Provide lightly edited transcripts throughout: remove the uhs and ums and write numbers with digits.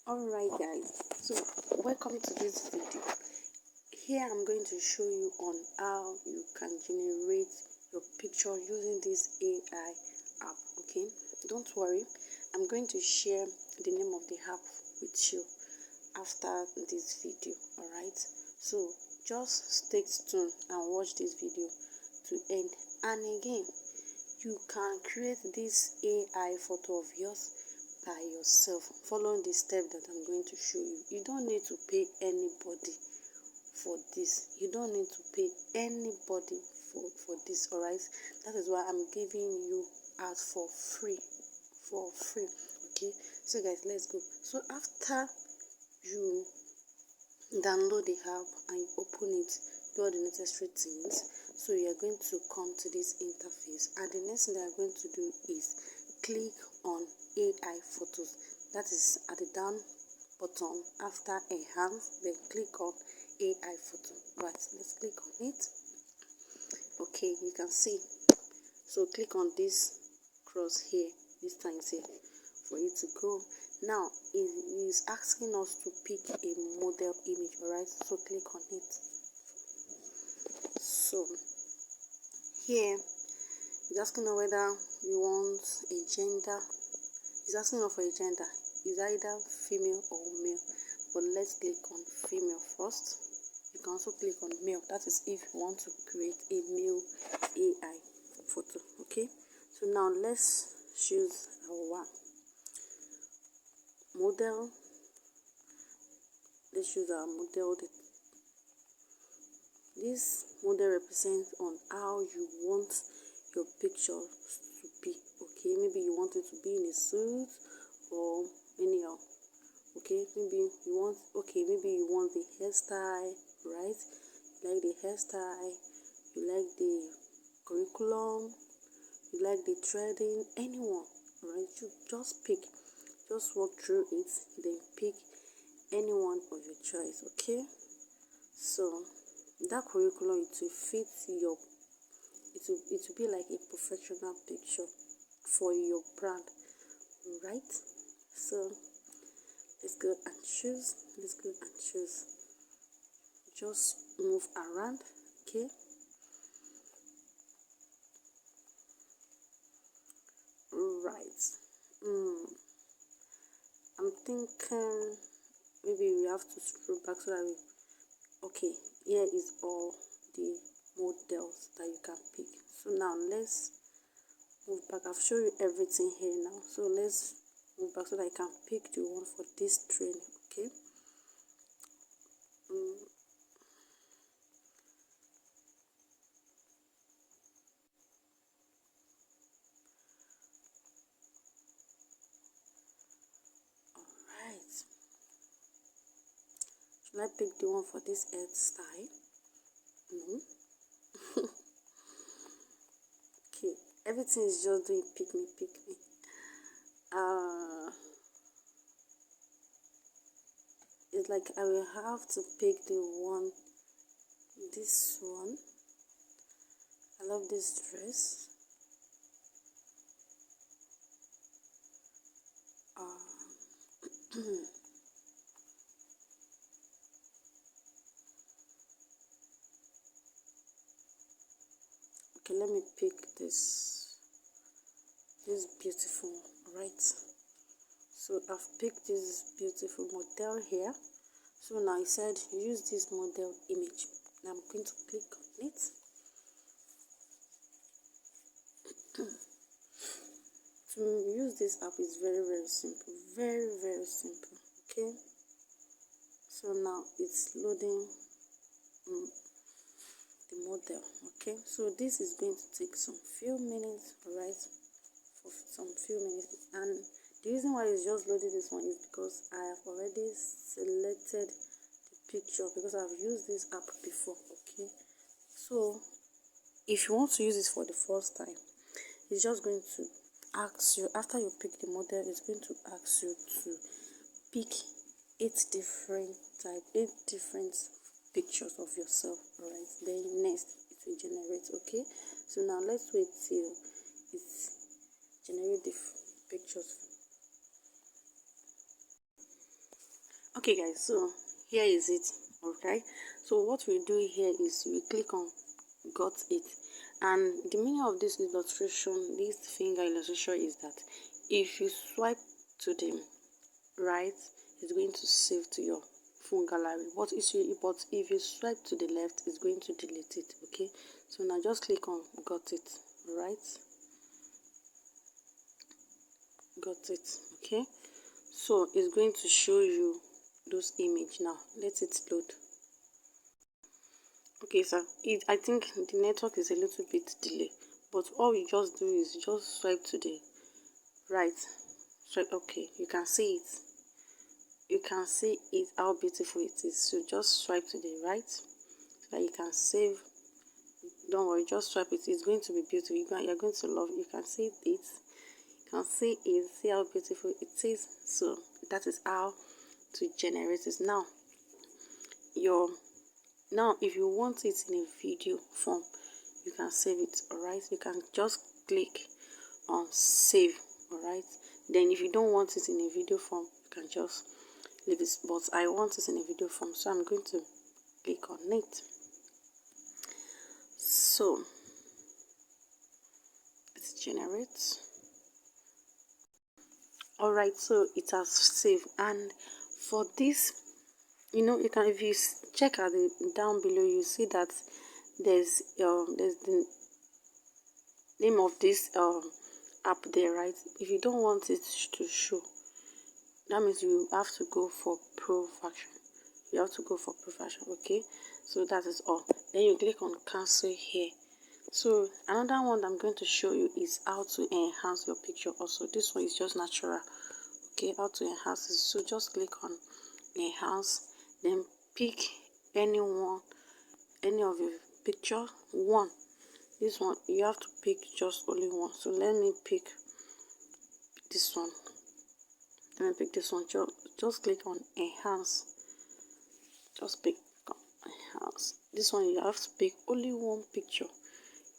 Alright guys, so welcome to this video. Here I'm going to show you on how you can generate your picture using this AI app. Okay, don't worry, I'm going to share the name of the app with you after this video. Alright, so just stay tuned and watch this video to end. And again, you can create this AI photo of yours by yourself, following the step that I'm going to show you. You don't need to pay anybody for this. You don't need to pay anybody for this. Alright, that is why I'm giving you out for free. Okay, so guys, let's go. So after you download the app and you open it, do all the necessary things. So you are going to come to this interface, and the next thing they are going to do is click on AI photos. That is at the down button after enhance, then click on AI photo. Right, let's click on it. Okay, you can see. So click on this cross here, this time here for you to go. Now it is asking us to pick a model image. Alright, so click on it. So here it's asking whether you want a gender. It's asking for a gender. It's either female or male, but let's click on female first. You can also click on male. That is if you want to create a male AI photo. Okay, so now let's choose our model. Let's choose our model. This model represents on how you want your picture to be. Okay, maybe you want it to be in a suit or anyhow. Okay, maybe you want the hairstyle, right? You like the hairstyle, you like the curriculum, you like the threading, anyone, right? You just pick, just walk through it, then pick anyone of your choice. Okay, so that curriculum, it will fit your, it will be like a professional picture for your brand, right? So let's go and choose. Just move around. Okay, right. I'm thinking maybe we have to scroll back so that okay, here is all the models that you can pick. So now let's move back. I've shown you everything here now, so let's move back so that I can pick the one for this training. Okay, alright, should I pick the one for this hairstyle? No. Okay, everything is just doing pick me. It's like I will have to pick this one. I love this dress. Okay, let me pick this beautiful one, right? So I've picked this beautiful model here. So now I said use this model image. Now I'm going to click on it. To use this app is very simple, very simple. Okay, so now it's loading the model. Okay, so this is going to take some few minutes, right? For some few minutes, and the reason why it's just loading this one is because I have already selected the picture, because I've used this app before. Okay, so if you want to use this for the first time, it's just going to ask you, after you pick the model, it's going to ask you to pick 8 different pictures of yourself. Alright, then next it will generate. Okay, so now let's wait till it generate the pictures. Okay guys, so here is it. Okay, so what we do here is we click on got it, and the meaning of this illustration, this finger illustration, is that if you swipe to the right, it's going to save to your phone gallery, but if you swipe to the left, it's going to delete it. Okay, so now just click on got it. Right, got it. Okay, so it's going to show you those image. Now let it load. Okay, sir, I think the network is a little bit delay, but all we just do is just swipe to the right. Swipe. Okay, you can see it. You can see it, how beautiful it is. So just swipe to the right so that you can save. Don't worry, just swipe it. It's going to be beautiful. You're going to love it. You can see it. You can see it. See how beautiful it is. So that is how to generate it. Now if you want it in a video form, you can save it. Alright, you can just click on save. Alright, then if you don't want it in a video form, you can just leave it, but I want it in a video form, so I'm going to click on it. So it generates. Alright, so it has saved, and for this, you can, if you check at the down below, you see that there's the name of this app there, right? If you don't want it to show, that means you have to go for pro version. You have to go for pro version. Okay, so that is all. Then you click on cancel here. So another one I'm going to show you is how to enhance your picture. Also, this one is just natural. Okay, how to enhance it. So just click on enhance, then pick any of your picture. One, this one you have to pick just only one. So let me pick this one. Just click on enhance. Just pick enhance. This one you have to pick only one picture.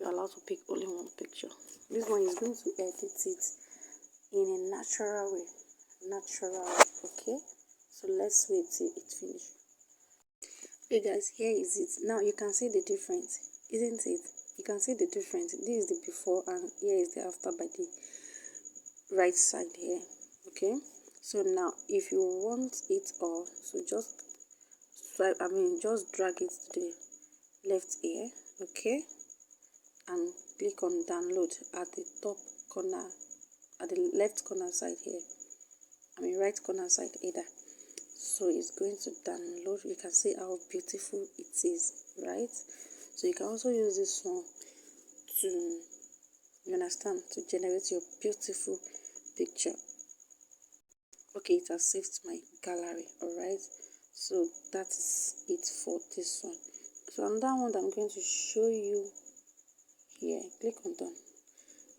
You're allowed to pick only one picture. This one is going to edit it in a natural way. Okay, so let's wait till it finish. Okay guys, here is it. Now you can see the difference, isn't it? You can see the difference. This is the before and here is the after by the right side here. Okay, so now if you want it all, so just just drag it to the left here. Okay, and click on download at the top corner, at the left corner side here, right corner side either. So it's going to download. You can see how beautiful it is, right? So you can also use this one to, you understand, to generate your beautiful picture. Okay, it has saved my gallery. All right, so that is it for this one. So another one that I'm going to show you here, click on done.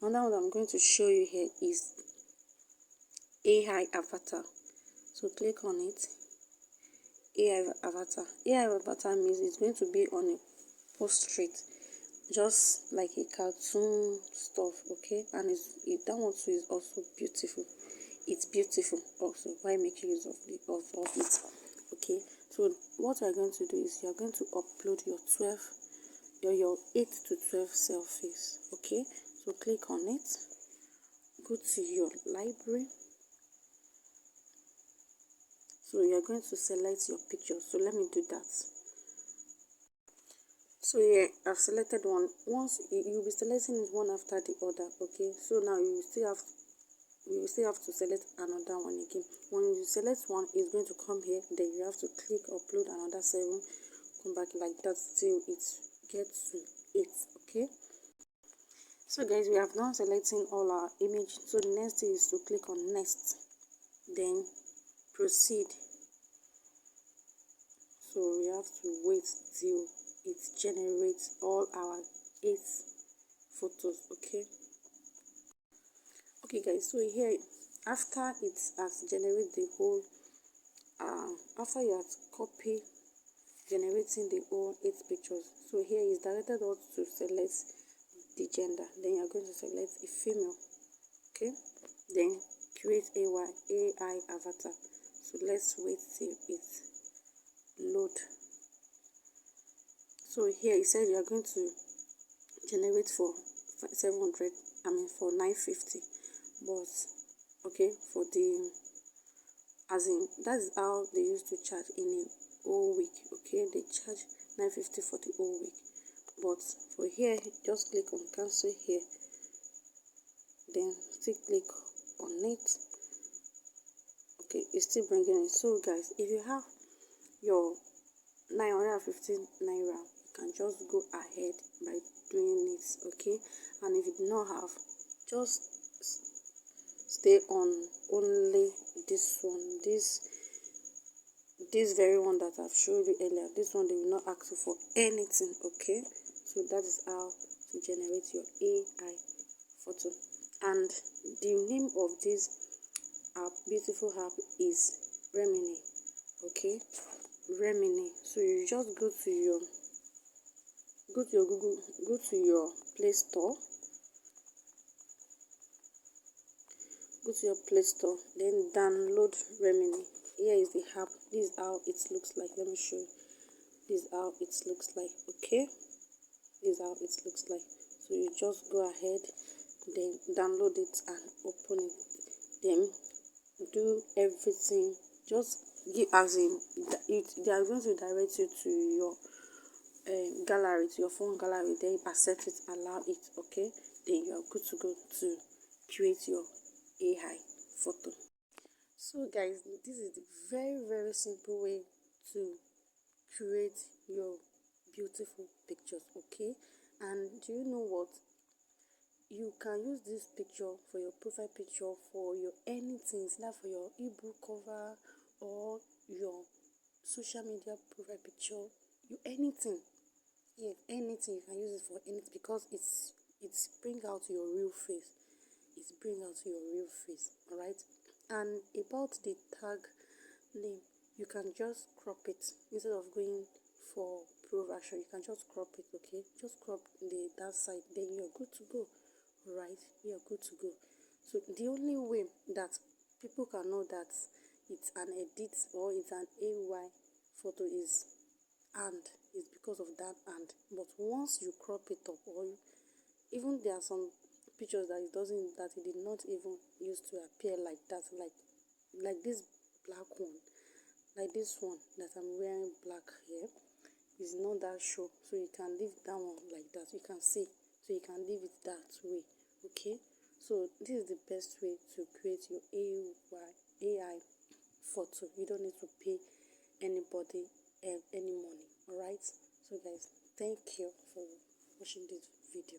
Another one I'm going to show you here is AI avatar. So click on it. AI avatar means it's going to be on a portrait, just like a cartoon stuff. Okay, and that one too is also beautiful. It's beautiful also. Why make use of it? Okay, so what you're going to do is you're going to upload your 8 to 12 selfies. Okay, so click on it, go to your library. So you're going to select your picture. So let me do that. So here I've selected one. Once you'll be selecting it one after the other. Okay, so now you still have to select another one again. When you select one, it's going to come here. Then you have to click upload another 7. Come back like that till it gets to 8. Okay, so guys, we have done selecting all our image. So the next thing is to click on next, then proceed. So we have to wait till it generates all our 8 photos. Okay guys, so here, after it has generated the whole after you have generating the whole 8 pictures, so here is directed us to select the gender. Then you're going to select a female. Okay, then create AI avatar. So So let's wait till it load. So here it said you are going to generate for 700, for 950, but okay, for the, as in, that's how they used to charge in a whole week. Okay, they charge 950 for the whole week, but for here, just click on cancel here, then still click on it. Okay, it's still bringing it. So guys, if you have your 950 naira, you can just go ahead by doing it. Okay, and if you do not have, just stay on only this one, this very one that I've showed you earlier. This one, they will not ask you for anything. Okay, so that is how to generate your AI photo. And the name of this app, beautiful app, is Remini. Okay, Remini. So you just go to your Google, go to your Play Store, then download Remini. Here is the app. This is how it looks like. Let me show you. This is how it looks like. Okay, this is how it looks like. So you just go ahead, then download it and open it, then do everything. Just give, as in, they are going to direct you to your gallery, to your phone gallery. Then accept it, allow it. Okay, then you are good to go to create your AI photo. So guys, this is the very simple way to create your beautiful pictures. Okay, and do you know what? You can use this picture for your profile picture, for your anything, like for your ebook cover or your social media profile picture, you anything. Yes, anything, you can use it for anything, because it's bring out your real face. It's bring out your real face. All right. And about the tag name, you can just crop it instead of going for pro version. You can just crop it. Okay, just crop that side, then you're good to go. Right, you're good to go. So the only way that people can know that it's an edit or it's an AI photo is because of that and. But once you crop it up, or even there are some pictures that it did not even used to appear like that, like this black one, like this one that I'm wearing black here, is not that show. So you can leave that one like that. You can see, so you can leave it that way. Okay, so this is the best way to create your AI photo. You don't need to pay anybody any money. All right. So guys, thank you for watching this video.